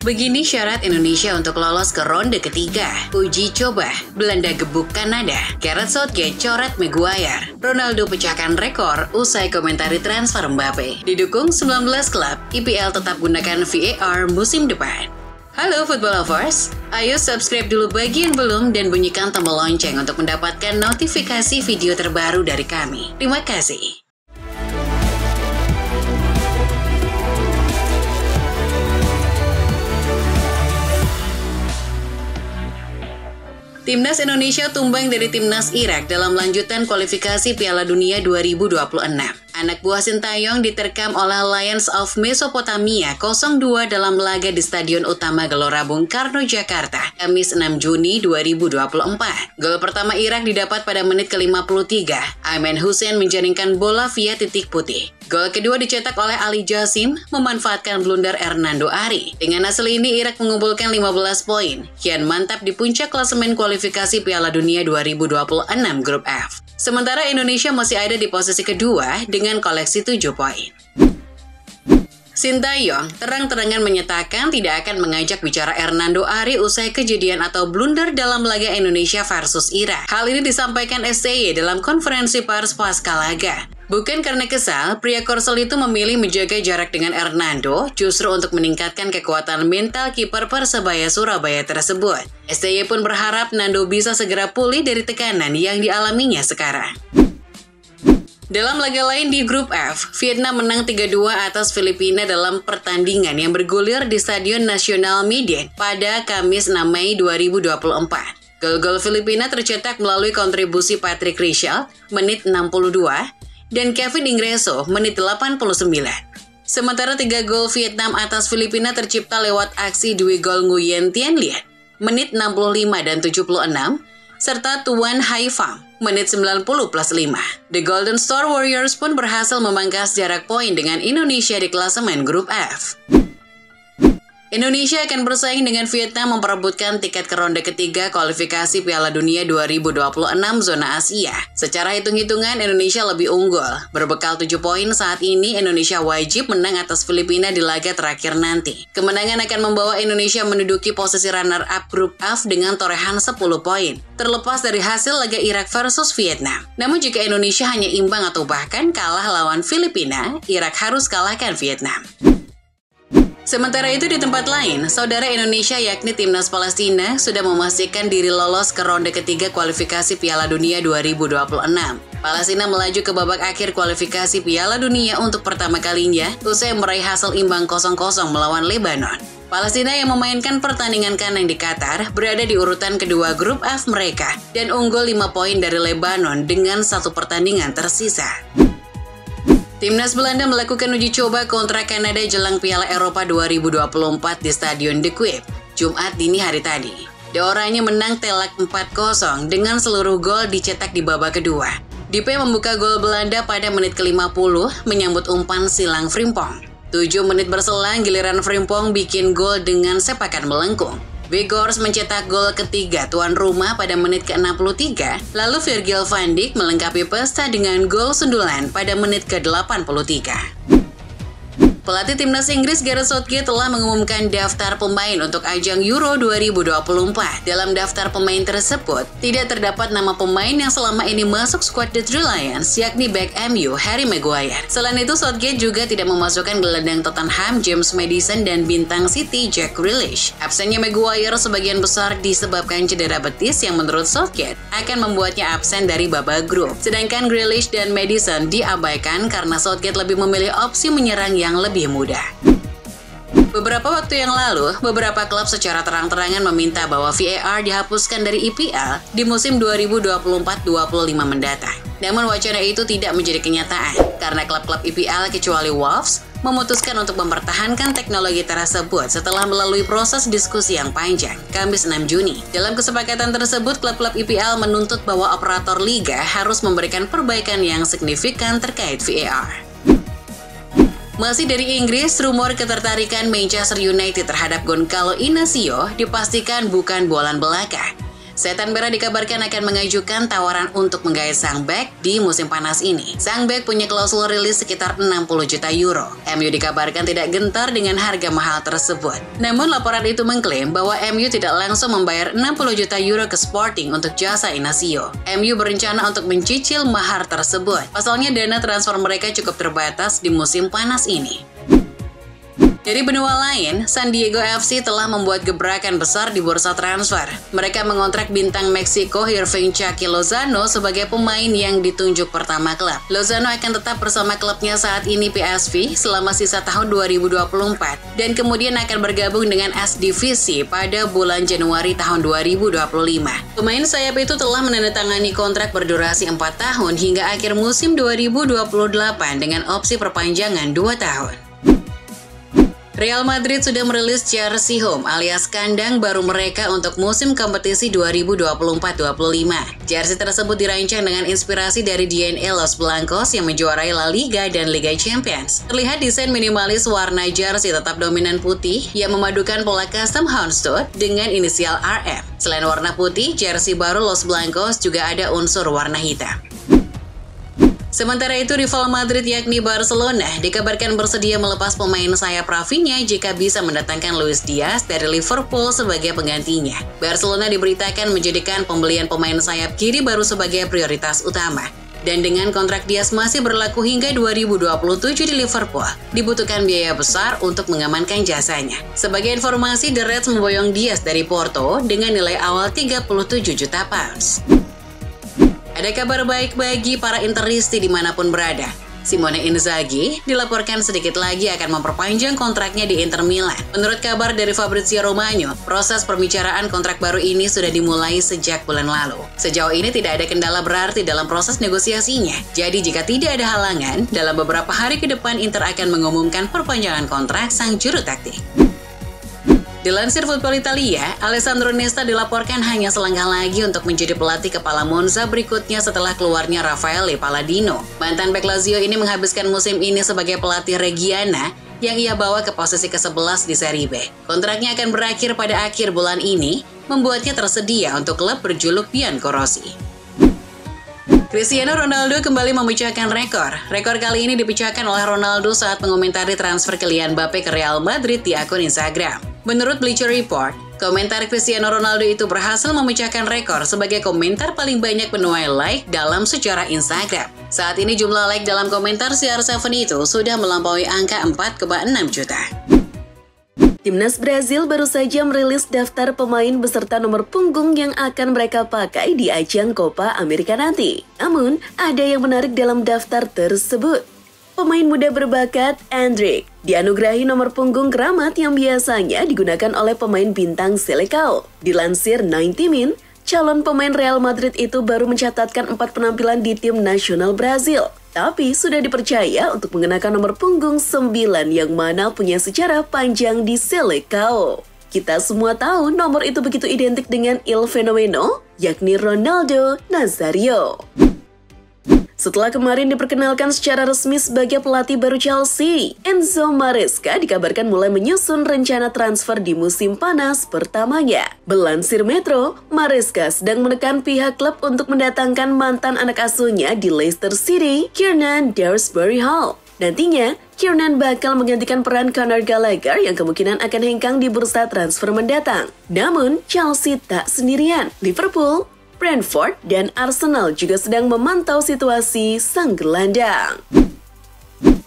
Begini syarat Indonesia untuk lolos ke ronde ketiga. Uji coba, Belanda gebuk Kanada, Gareth Southgate coret Maguire, Ronaldo pecahkan rekor usai komentari transfer Mbappe. Didukung 19 klub, IPL tetap gunakan VAR musim depan. Halo football lovers, ayo subscribe dulu bagi yang belum dan bunyikan tombol lonceng untuk mendapatkan notifikasi video terbaru dari kami. Terima kasih. Timnas Indonesia tumbang dari Timnas Irak dalam lanjutan kualifikasi Piala Dunia 2026. Anak buah Sintayong diterkam oleh Lions of Mesopotamia 0-2 dalam laga di Stadion Utama Gelora Bung Karno, Jakarta, Kamis 6 Juni 2024. Gol pertama Irak didapat pada menit ke-53. Ayman Hussein menjaringkan bola via titik putih. Gol kedua dicetak oleh Ali Jassim, memanfaatkan blunder Hernando Ari. Dengan hasil ini, Irak mengumpulkan 15 poin. Kian mantap di puncak klasemen kualifikasi Piala Dunia 2026 Grup F. Sementara Indonesia masih ada di posisi kedua dengan koleksi 7 poin. Sintayong terang-terangan menyatakan tidak akan mengajak bicara Hernando Ari usai kejadian atau blunder dalam laga Indonesia versus Irak. Hal ini disampaikan STY dalam konferensi pers pasca laga. Bukan karena kesal, pria Korsel itu memilih menjaga jarak dengan Hernando justru untuk meningkatkan kekuatan mental kiper Persebaya Surabaya tersebut. STY pun berharap Nando bisa segera pulih dari tekanan yang dialaminya sekarang. Dalam laga lain di Grup F, Vietnam menang 3-2 atas Filipina dalam pertandingan yang bergulir di Stadion Nasional Medan pada Kamis 6 Mei 2024. Gol-gol Filipina tercetak melalui kontribusi Patrick Richel menit 62 dan Kevin Ingreso menit 89. Sementara 3 gol Vietnam atas Filipina tercipta lewat aksi Dwi gol Nguyen Tien Lian menit 65 dan 76 serta Tuan Hai Pham menit 90 plus 5. The Golden Star Warriors pun berhasil memangkas jarak poin dengan Indonesia di klasemen Grup F. Indonesia akan bersaing dengan Vietnam memperebutkan tiket ke ronde ketiga kualifikasi Piala Dunia 2026 zona Asia. Secara hitung-hitungan Indonesia lebih unggul. Berbekal 7 poin saat ini, Indonesia wajib menang atas Filipina di laga terakhir nanti. Kemenangan akan membawa Indonesia menduduki posisi runner-up Grup F dengan torehan 10 poin. Terlepas dari hasil laga Irak versus Vietnam. Namun jika Indonesia hanya imbang atau bahkan kalah lawan Filipina, Irak harus kalahkan Vietnam. Sementara itu di tempat lain, saudara Indonesia yakni Timnas Palestina sudah memastikan diri lolos ke ronde ketiga kualifikasi Piala Dunia 2026. Palestina melaju ke babak akhir kualifikasi Piala Dunia untuk pertama kalinya usai meraih hasil imbang 0-0 melawan Lebanon. Palestina yang memainkan pertandingan kandang di Qatar berada di urutan kedua Grup F mereka dan unggul 5 poin dari Lebanon dengan 1 pertandingan tersisa. Timnas Belanda melakukan uji coba kontra Kanada jelang Piala Eropa 2024 di Stadion De Kuip, Jumat dini hari tadi. The Oranje menang telak 4-0 dengan seluruh gol dicetak di babak kedua. Dipe membuka gol Belanda pada menit ke-50 menyambut umpan silang Frimpong. 7 menit berselang giliran Frimpong bikin gol dengan sepakan melengkung. Weghorst mencetak gol ketiga tuan rumah pada menit ke-63, lalu Virgil van Dijk melengkapi pesta dengan gol sundulan pada menit ke-83. Pelatih Timnas Inggris Gareth Southgate telah mengumumkan daftar pemain untuk ajang Euro 2024. Dalam daftar pemain tersebut, tidak terdapat nama pemain yang selama ini masuk skuad The Three Lions, yakni bek MU Harry Maguire. Selain itu, Southgate juga tidak memasukkan gelandang Tottenham James Maddison dan bintang City Jack Grealish. Absennya Maguire sebagian besar disebabkan cedera betis yang menurut Southgate akan membuatnya absen dari babak grup. Sedangkan Grealish dan Maddison diabaikan karena Southgate lebih memilih opsi menyerang yang lebih mudah. Beberapa waktu yang lalu, beberapa klub secara terang-terangan meminta bahwa VAR dihapuskan dari IPL di musim 2024-25 mendatang. Namun wacana itu tidak menjadi kenyataan karena klub-klub IPL kecuali Wolves memutuskan untuk mempertahankan teknologi tersebut setelah melalui proses diskusi yang panjang, Kamis 6 Juni. Dalam kesepakatan tersebut, klub-klub IPL menuntut bahwa operator liga harus memberikan perbaikan yang signifikan terkait VAR. Masih dari Inggris, rumor ketertarikan Manchester United terhadap Gonçalo Inacio dipastikan bukan bualan belaka. Setan Merah dikabarkan akan mengajukan tawaran untuk menggait sang bek di musim panas ini. Sang bek punya klausul rilis sekitar 60 juta euro. MU dikabarkan tidak gentar dengan harga mahal tersebut. Namun laporan itu mengklaim bahwa MU tidak langsung membayar 60 juta euro ke Sporting untuk jasa Inacio. MU berencana untuk mencicil mahar tersebut. Pasalnya dana transfer mereka cukup terbatas di musim panas ini. Dari benua lain, San Diego FC telah membuat gebrakan besar di bursa transfer. Mereka mengontrak bintang Meksiko Hirving Chucky Lozano sebagai pemain yang ditunjuk pertama klub. Lozano akan tetap bersama klubnya saat ini PSV selama sisa tahun 2024 dan kemudian akan bergabung dengan S Divisi pada bulan Januari tahun 2025. Pemain sayap itu telah menandatangani kontrak berdurasi 4 tahun hingga akhir musim 2028 dengan opsi perpanjangan 2 tahun. Real Madrid sudah merilis jersey home alias kandang baru mereka untuk musim kompetisi 2024-25. Jersey tersebut dirancang dengan inspirasi dari DNA Los Blancos yang menjuarai La Liga dan Liga Champions. Terlihat desain minimalis warna jersey tetap dominan putih yang memadukan pola custom houndstooth dengan inisial RM. Selain warna putih, jersey baru Los Blancos juga ada unsur warna hitam. Sementara itu, rival Madrid yakni Barcelona dikabarkan bersedia melepas pemain sayap Rafinha jika bisa mendatangkan Luis Diaz dari Liverpool sebagai penggantinya. Barcelona diberitakan menjadikan pembelian pemain sayap kiri baru sebagai prioritas utama. Dan dengan kontrak Diaz masih berlaku hingga 2027 di Liverpool, dibutuhkan biaya besar untuk mengamankan jasanya. Sebagai informasi, The Reds memboyong Diaz dari Porto dengan nilai awal 37 juta pounds. Ada kabar baik bagi para Interisti dimanapun berada. Simone Inzaghi dilaporkan sedikit lagi akan memperpanjang kontraknya di Inter Milan. Menurut kabar dari Fabrizio Romano, proses pembicaraan kontrak baru ini sudah dimulai sejak bulan lalu. Sejauh ini tidak ada kendala berarti dalam proses negosiasinya. Jadi jika tidak ada halangan, dalam beberapa hari ke depan Inter akan mengumumkan perpanjangan kontrak sang juru taktik. Dilansir Football Italia, Alessandro Nesta dilaporkan hanya selangkah lagi untuk menjadi pelatih kepala Monza berikutnya setelah keluarnya Raffaele Palladino. Mantan bek Lazio ini menghabiskan musim ini sebagai pelatih Reggiana yang ia bawa ke posisi ke-11 di Serie B. Kontraknya akan berakhir pada akhir bulan ini, membuatnya tersedia untuk klub berjuluk Biancorossi. Cristiano Ronaldo kembali memecahkan rekor. Rekor kali ini dipecahkan oleh Ronaldo saat mengomentari transfer Kylian Mbappe ke Real Madrid di akun Instagram. Menurut Bleacher Report, komentar Cristiano Ronaldo itu berhasil memecahkan rekor sebagai komentar paling banyak menuai like dalam sejarah Instagram. Saat ini jumlah like dalam komentar CR7 itu sudah melampaui angka 4,6 juta. Timnas Brazil baru saja merilis daftar pemain beserta nomor punggung yang akan mereka pakai di ajang Copa America nanti. Namun, ada yang menarik dalam daftar tersebut. Pemain muda berbakat Endrick dianugerahi nomor punggung keramat yang biasanya digunakan oleh pemain bintang Seleção. Dilansir 90 Min, calon pemain Real Madrid itu baru mencatatkan 4 penampilan di tim nasional Brazil. Tapi sudah dipercaya untuk mengenakan nomor punggung 9 yang mana punya sejarah panjang di Seleção. Kita semua tahu nomor itu begitu identik dengan Il Fenomeno, yakni Ronaldo Nazario. Setelah kemarin diperkenalkan secara resmi sebagai pelatih baru Chelsea, Enzo Maresca dikabarkan mulai menyusun rencana transfer di musim panas pertamanya. Melansir Metro, Maresca sedang menekan pihak klub untuk mendatangkan mantan anak asuhnya di Leicester City, Kiernan Dewsbury Hall. Nantinya, Kiernan bakal menggantikan peran Conor Gallagher yang kemungkinan akan hengkang di bursa transfer mendatang. Namun, Chelsea tak sendirian. Liverpool, Brentford, dan Arsenal juga sedang memantau situasi sang gelandang.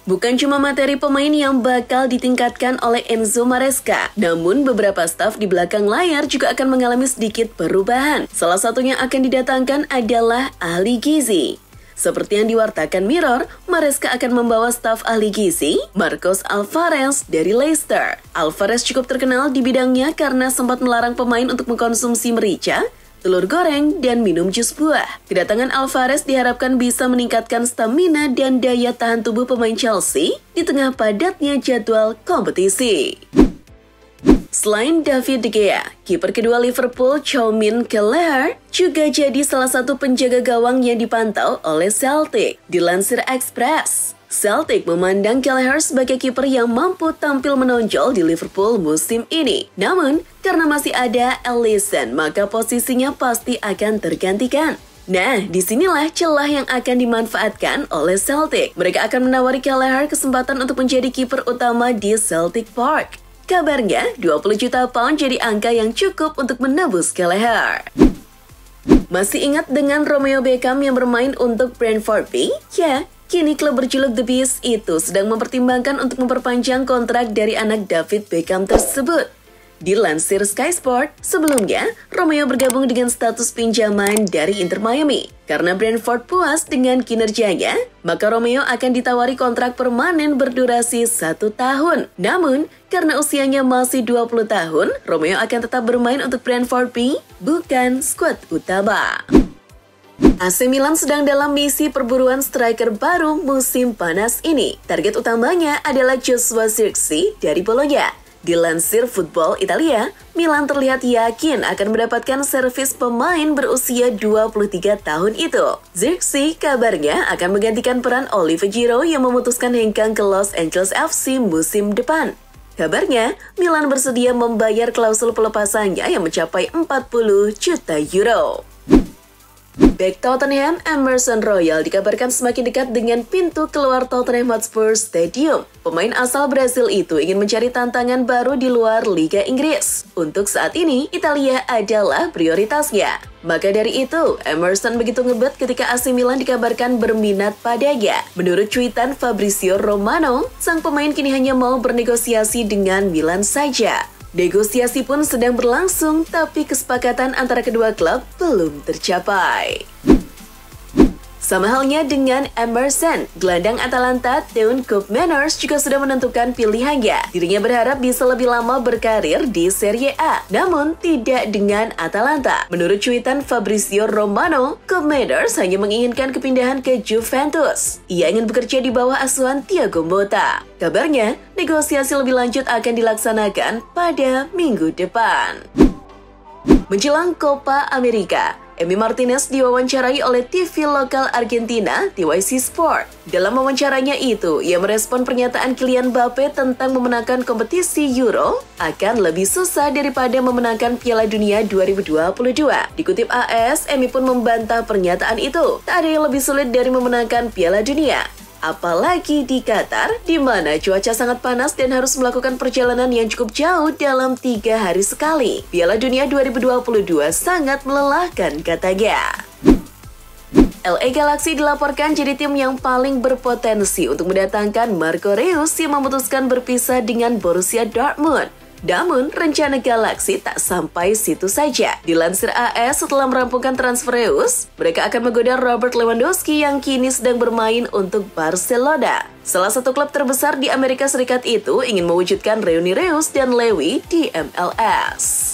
Bukan cuma materi pemain yang bakal ditingkatkan oleh Enzo Maresca, namun beberapa staf di belakang layar juga akan mengalami sedikit perubahan. Salah satunya akan didatangkan adalah ahli gizi. Seperti yang diwartakan Mirror, Maresca akan membawa staf ahli gizi, Marcos Alvarez dari Leicester. Alvarez cukup terkenal di bidangnya karena sempat melarang pemain untuk mengkonsumsi merica, telur goreng, dan minum jus buah. Kedatangan Alvarez diharapkan bisa meningkatkan stamina dan daya tahan tubuh pemain Chelsea di tengah padatnya jadwal kompetisi. Selain David De Gea, kiper kedua Liverpool Choumin Kelleher juga jadi salah satu penjaga gawang yang dipantau oleh Celtic. Dilansir Express, Celtic memandang Gallagher sebagai kiper yang mampu tampil menonjol di Liverpool musim ini. Namun, karena masih ada Alisson, maka posisinya pasti akan tergantikan. Nah, disinilah celah yang akan dimanfaatkan oleh Celtic. Mereka akan menawari Gallagher kesempatan untuk menjadi kiper utama di Celtic Park. Kabarnya, 20 juta pound jadi angka yang cukup untuk menebus Gallagher. Masih ingat dengan Romeo Beckham yang bermain untuk Brentford B? Ya, kini klub berjuluk The Bees itu sedang mempertimbangkan untuk memperpanjang kontrak dari anak David Beckham tersebut. Dilansir Sky Sport, sebelumnya Romeo bergabung dengan status pinjaman dari Inter Miami. Karena Brentford puas dengan kinerjanya, maka Romeo akan ditawari kontrak permanen berdurasi 1 tahun. Namun, karena usianya masih 20 tahun, Romeo akan tetap bermain untuk Brentford B, bukan skuad utama. AC Milan sedang dalam misi perburuan striker baru musim panas ini. Target utamanya adalah Joshua Zirkzee dari Bologna. Dilansir Football Italia, Milan terlihat yakin akan mendapatkan servis pemain berusia 23 tahun itu. Zirkzee kabarnya akan menggantikan peran Oliver Giroud yang memutuskan hengkang ke Los Angeles FC musim depan. Kabarnya, Milan bersedia membayar klausul pelepasannya yang mencapai 40 juta euro. Bek Tottenham, Emerson Royal dikabarkan semakin dekat dengan pintu keluar Tottenham Hotspur Stadium. Pemain asal Brasil itu ingin mencari tantangan baru di luar Liga Inggris. Untuk saat ini, Italia adalah prioritasnya. Maka dari itu, Emerson begitu ngebet ketika AC Milan dikabarkan berminat padanya. Menurut cuitan Fabrizio Romano, sang pemain kini hanya mau bernegosiasi dengan Milan saja. Negosiasi pun sedang berlangsung, tapi kesepakatan antara kedua klub belum tercapai. Sama halnya dengan Emerson, gelandang Atalanta Teun Koopmeiners juga sudah menentukan pilihannya. Dirinya berharap bisa lebih lama berkarir di Serie A, namun tidak dengan Atalanta. Menurut cuitan Fabrizio Romano, Koopmeiners hanya menginginkan kepindahan ke Juventus. Ia ingin bekerja di bawah asuhan Thiago Motta. Kabarnya, negosiasi lebih lanjut akan dilaksanakan pada minggu depan. Menjelang Copa America, Emi Martinez diwawancarai oleh TV lokal Argentina, TYC Sport. Dalam wawancaranya itu, ia merespon pernyataan Kylian Mbappe tentang memenangkan kompetisi Euro akan lebih susah daripada memenangkan Piala Dunia 2022. Dikutip AS, Emi pun membantah pernyataan itu. Tak ada yang lebih sulit dari memenangkan Piala Dunia. Apalagi di Qatar, di mana cuaca sangat panas dan harus melakukan perjalanan yang cukup jauh dalam 3 hari sekali. Piala Dunia 2022 sangat melelahkan, katanya. LA Galaxy dilaporkan jadi tim yang paling berpotensi untuk mendatangkan Marco Reus yang memutuskan berpisah dengan Borussia Dortmund. Namun, rencana Galaxy tak sampai situ saja. Dilansir AS, setelah merampungkan transfer Reus, mereka akan menggoda Robert Lewandowski yang kini sedang bermain untuk Barcelona. Salah satu klub terbesar di Amerika Serikat itu ingin mewujudkan reuni Reus dan Lewy di MLS.